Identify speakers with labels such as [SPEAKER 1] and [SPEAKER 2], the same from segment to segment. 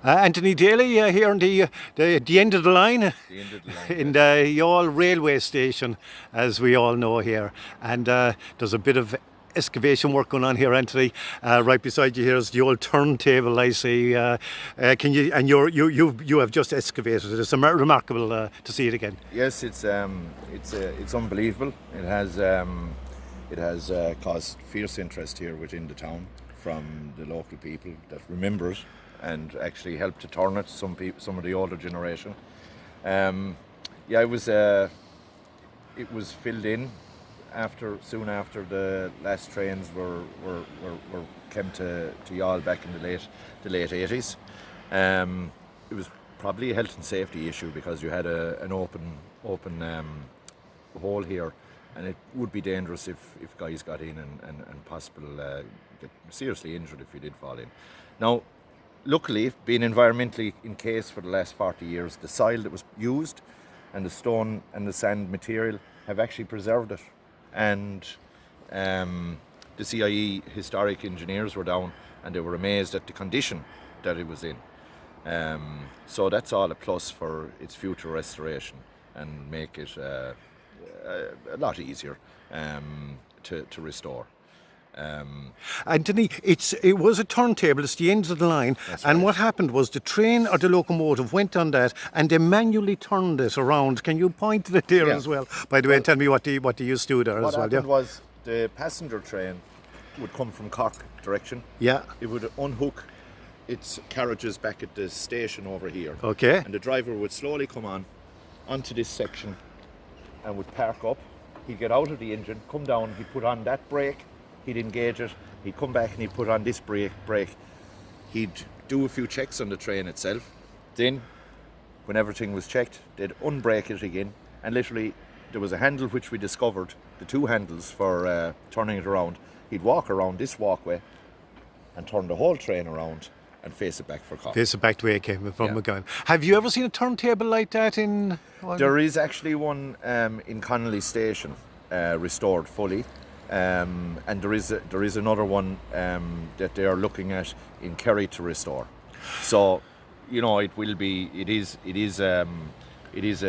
[SPEAKER 1] Anthony Daly here on the end of the line
[SPEAKER 2] The end of the line,
[SPEAKER 1] in
[SPEAKER 2] yes.
[SPEAKER 1] the Youghal Railway Station, as we all know here. And there's a bit of excavation work going on here, Anthony. Right beside you here is the old turntable. I see. Can you? And you have just excavated it. It's remarkable to see it again.
[SPEAKER 2] Yes, it's unbelievable. It has caused fierce interest here within the town from the local people that remember it and actually helped to turn it. Some of the older generation. It was filled in soon after the last trains were came to Youghal back in the late 80s. It was probably a health and safety issue because you had an open hole here, and it would be dangerous if guys got in and possible get seriously injured if you did fall in. Now, luckily, being environmentally encased for the last 40 years, the soil that was used and the stone and the sand material have actually preserved it. And the CIE historic engineers were down and they were amazed at the condition that it was in. So that's all a plus for its future restoration and make it a lot easier to restore.
[SPEAKER 1] Anthony, it was a turntable. It's the end of the line, and
[SPEAKER 2] right.
[SPEAKER 1] what happened was the train or the locomotive went on that, and they manually turned it around. Can you point to it there
[SPEAKER 2] Yeah.
[SPEAKER 1] as well? By the way, and tell me what they used to do there
[SPEAKER 2] What
[SPEAKER 1] as well.
[SPEAKER 2] happened was the passenger train would come from Cork direction.
[SPEAKER 1] Yeah.
[SPEAKER 2] It would unhook its carriages back at the station over here.
[SPEAKER 1] Okay.
[SPEAKER 2] And the driver would slowly come onto this section and would park up. He'd get out of the engine, come down, he'd put on that brake, he'd engage it, he'd come back and he'd put on this brake. He'd do a few checks on the train itself. Then, when everything was checked, they'd unbrake it again, and literally there was a handle which we discovered, the two handles for turning it around. He'd walk around this walkway and turn the whole train around and face it back for Cork.
[SPEAKER 1] Face it back the way it came from
[SPEAKER 2] Yeah.
[SPEAKER 1] again. Have you ever seen a turntable like that in?
[SPEAKER 2] There is actually one in Connolly Station, restored fully, and there is another one that they are looking at in Kerry to restore. So, it is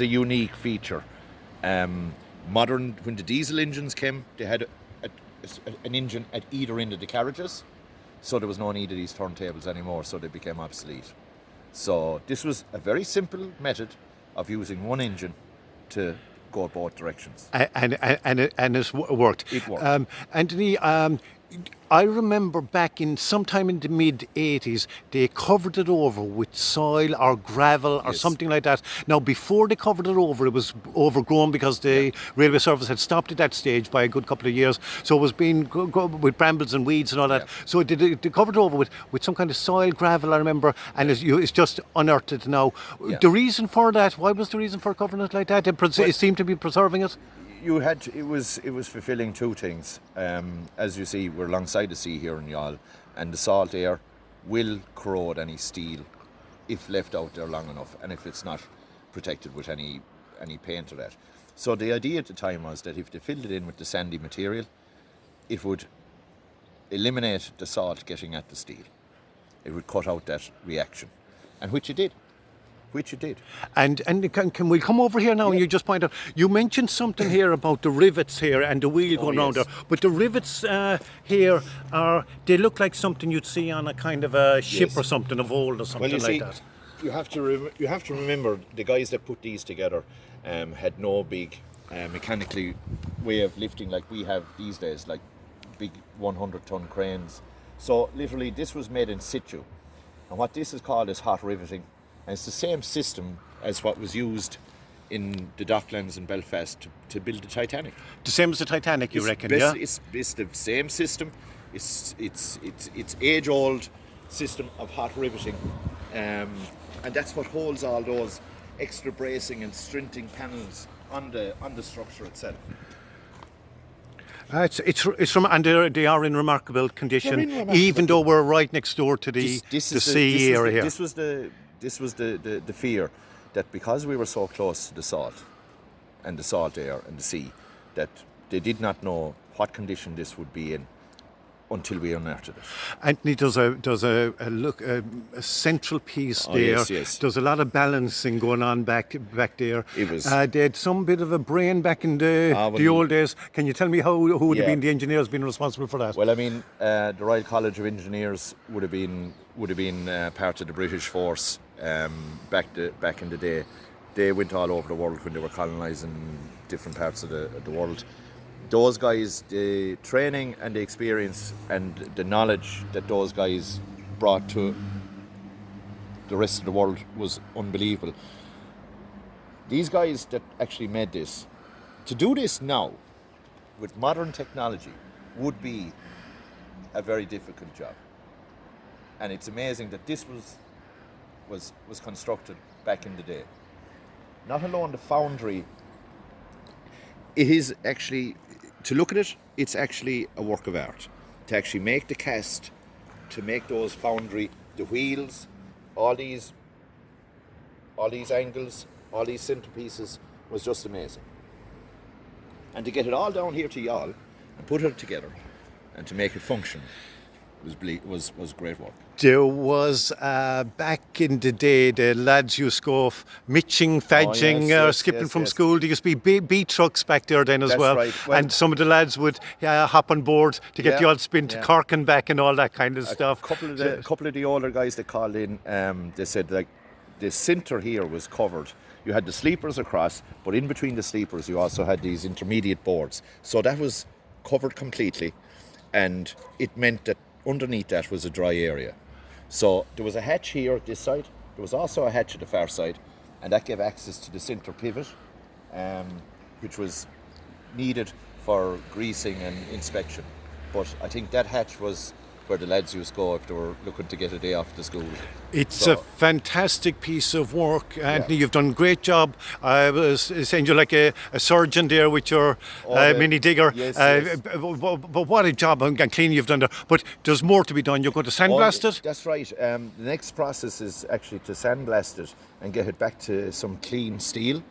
[SPEAKER 2] a unique feature. Modern, when the diesel engines came, they had an engine at either end of the carriages, so there was no need of these turntables anymore, so they became obsolete. So this was a very simple method of using one engine to go both directions.
[SPEAKER 1] And it worked.
[SPEAKER 2] It worked.
[SPEAKER 1] Anthony, I remember back in sometime in the mid-80s, they covered it over with soil or gravel or
[SPEAKER 2] Yes.
[SPEAKER 1] something like that. Now, before they covered it over, it was overgrown because the railway service had stopped at that stage by a good couple of years. So it was being with brambles and weeds and all that.
[SPEAKER 2] Yeah.
[SPEAKER 1] So they covered it over with some kind of soil, gravel, I remember, and it's just unearthed now.
[SPEAKER 2] Yeah.
[SPEAKER 1] The reason for that, why was the reason for covering it like that? It seemed to be preserving it.
[SPEAKER 2] It was fulfilling two things. As you see, we're alongside the sea here in Youghal, and the salt air will corrode any steel if left out there long enough, and if it's not protected with any paint or that. So the idea at the time was that if they filled it in with the sandy material, it would eliminate the salt getting at the steel. It would cut out that reaction, and which it did.
[SPEAKER 1] And can we come over here now and you just point out, you mentioned something here about the rivets here and the wheel going round
[SPEAKER 2] yes.
[SPEAKER 1] there, but the rivets here they look like something you'd see on a kind of a ship
[SPEAKER 2] Yes.
[SPEAKER 1] or something of old or something
[SPEAKER 2] Well, you
[SPEAKER 1] like
[SPEAKER 2] see,
[SPEAKER 1] that.
[SPEAKER 2] you have to remember the guys that put these together had no big mechanically way of lifting like we have these days, like big 100-ton cranes. So literally, this was made in situ, and what this is called is hot riveting, and it's the same system as what was used in the Docklands in Belfast to build the Titanic.
[SPEAKER 1] The same as the Titanic, you reckon,
[SPEAKER 2] It's
[SPEAKER 1] yeah?
[SPEAKER 2] the same system. It's age-old system of hot riveting, and that's what holds all those extra bracing and strinting panels on the structure itself.
[SPEAKER 1] It's from, and they are in remarkable condition,
[SPEAKER 2] They're in remarkable
[SPEAKER 1] even though we're right next door to the sea area here.
[SPEAKER 2] This was the fear that because we were so close to the salt and the salt air and the sea, that they did not know what condition this would be in until we unearthed it.
[SPEAKER 1] Anthony does a central piece there.
[SPEAKER 2] Yes, yes.
[SPEAKER 1] Does a lot of balancing going on back there.
[SPEAKER 2] It was-
[SPEAKER 1] They had some bit of a brain back in the old days. Can you tell me who would have
[SPEAKER 2] Yeah.
[SPEAKER 1] been the engineers been responsible for that?
[SPEAKER 2] Well, I mean, the Royal College of Engineers would have been part of the British force back in the day. They went all over the world when they were colonising different parts of the world. Those guys, the training and the experience and the knowledge that those guys brought to the rest of the world was unbelievable. These guys that actually made this, to do this now with modern technology would be a very difficult job. And it's amazing that this was constructed back in the day. Not alone the foundry, it is actually, to look at it, it's actually a work of art. To actually make the cast, to make those foundry, the wheels, all these angles, all these centerpieces was just amazing. And to get it all down here to Youghal and put it together and to make it function was great work.
[SPEAKER 1] There was back in the day the lads used to go mitching, fadging, skipping from school. There used to be B trucks back there then as
[SPEAKER 2] That's
[SPEAKER 1] well.
[SPEAKER 2] right. Well,
[SPEAKER 1] and some of the lads would hop on board to get the odd spin to Cork and back and all that kind of stuff.
[SPEAKER 2] A couple of the older guys that called in, they said like the centre here was covered. You had the sleepers across, but in between the sleepers you also had these intermediate boards. So that was covered completely, and it meant that underneath that was a dry area. So there was a hatch here at this side. There was also a hatch at the far side, and that gave access to the centre pivot, which was needed for greasing and inspection. But I think that hatch was where the lads used to go if they were looking to get a day off to school.
[SPEAKER 1] It's a fantastic piece of work, Anthony. You've done a great job. I was saying you're like a surgeon there with your mini digger.
[SPEAKER 2] Yes.
[SPEAKER 1] But what a job and cleaning you've done there. But there's more to be done. You're going to sandblast it?
[SPEAKER 2] That's right. The next process is actually to sandblast it and get it back to some clean steel.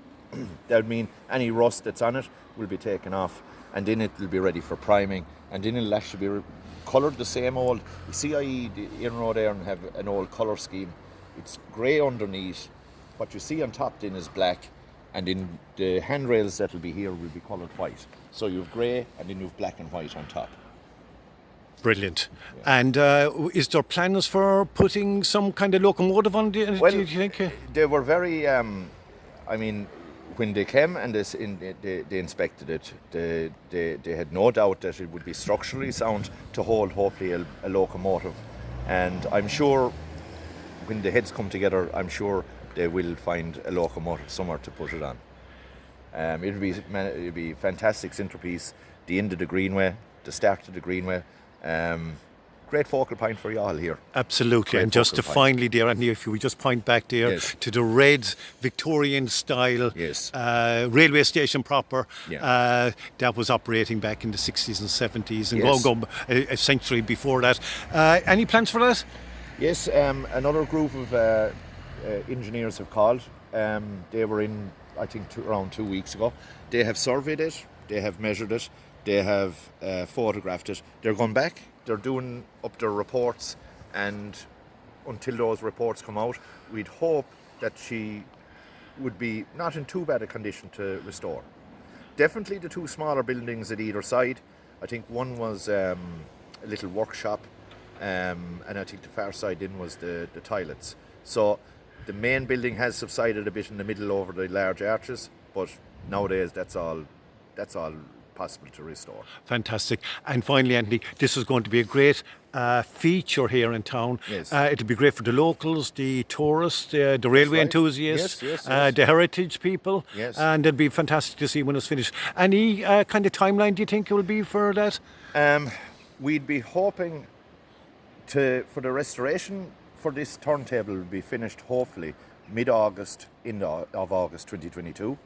[SPEAKER 2] That would mean any rust that's on it will be taken off, and then it will be ready for priming, and then it'll actually be coloured the same old. You see, the in-row there and have an old colour scheme. It's grey underneath. What you see on top then is black, and then the handrails that will be here will be coloured white. So you have grey and then you have black and white on top.
[SPEAKER 1] Brilliant. Yeah. And is there plans for putting some kind of locomotive on? Do you think?
[SPEAKER 2] They were very. I mean, when they came and they inspected it, they had no doubt that it would be structurally sound to hold hopefully a locomotive. And I'm sure when the heads come together, I'm sure they will find a locomotive somewhere to put it on. It'll be a fantastic centrepiece, the end of the Greenway, the start of the Greenway. Great focal point for Youghal here.
[SPEAKER 1] Absolutely.
[SPEAKER 2] Great
[SPEAKER 1] and just to finally there, and if we just point back there to the red Victorian style railway station proper, that was operating back in the 60s and 70s and go a century before that. Any plans for that?
[SPEAKER 2] Yes, another group of engineers have called. They were in, I think, around 2 weeks ago. They have surveyed it, they have measured it, they have photographed it. They're going back. They're doing up their reports, and until those reports come out, we'd hope that she would be not in too bad a condition to restore. Definitely the two smaller buildings at either side. I think one was a little workshop, and I think the far side in was the toilets. So the main building has subsided a bit in the middle over the large arches, but nowadays that's all possible to restore.
[SPEAKER 1] Fantastic. And finally, Anthony, this is going to be a great feature here in town.
[SPEAKER 2] Yes.
[SPEAKER 1] It'll be great for the locals, the tourists, the railway enthusiasts,
[SPEAKER 2] yes.
[SPEAKER 1] the heritage people, and it'll be fantastic to see when it's finished. Any kind of timeline do you think it will be for that?
[SPEAKER 2] We'd be hoping for the restoration for this turntable will be finished hopefully mid-August, end of August 2022.